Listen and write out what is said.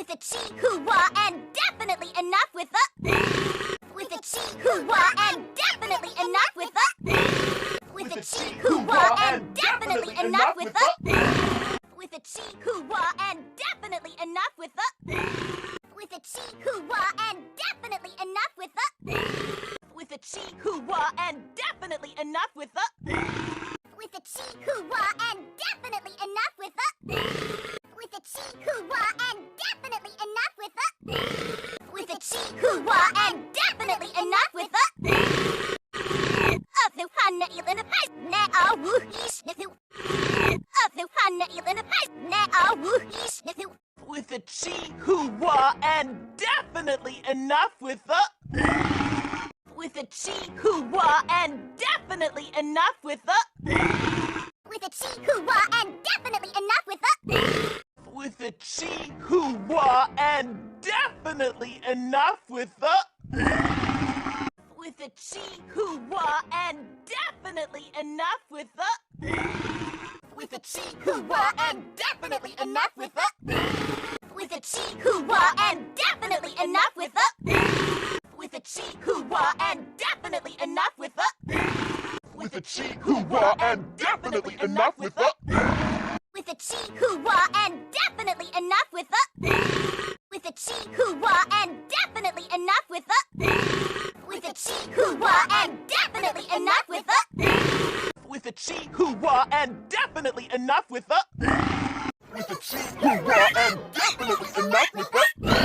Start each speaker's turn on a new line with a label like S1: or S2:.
S1: With a chi-hoo-wah and definitely enough with a. With a chi-hoo-wah and definitely enough with a. With a chi-hoo-wah and definitely enough with a. With a chi-hoo-wah and definitely enough with a. With a chi-hoo-wah and definitely enough with a. With a chi-hoo-wah and definitely enough with a. With a chi-hoo-wah and definitely enough with a. With a chi-hoo-wah and definitely enough with a. With a chi-hoo-wah and definitely enough with a. Of the Hana Ilin of High now woohee sniffle. Of the Hana Ilin of High now woohee sniffle.
S2: With a chi-hoo-wah and definitely enough with a. With a chi-hoo-wah and definitely enough with a.
S1: With a chi-hoo-wah and definitely enough with a.
S2: With a chi-hoo-wah and definitely enough with a. With a chi-hoo-wah and definitely enough with a.
S1: With a chi-hoo-wah and definitely enough with a. With a chi-hoo-wah and definitely enough with a. With a chi-hoo-wah and definitely enough with a.
S3: With a chi-hoo-wah and definitely enough with a.
S1: With a chi-hoo-wah and definitely enough with a. With a chi-hoo-wah and definitely enough with a. With a chi-hoo-wah and definitely enough with a.
S2: With a chi-hoo-wah and definitely enough with a.
S3: With a chi-hoo-wah and definitely enough with a.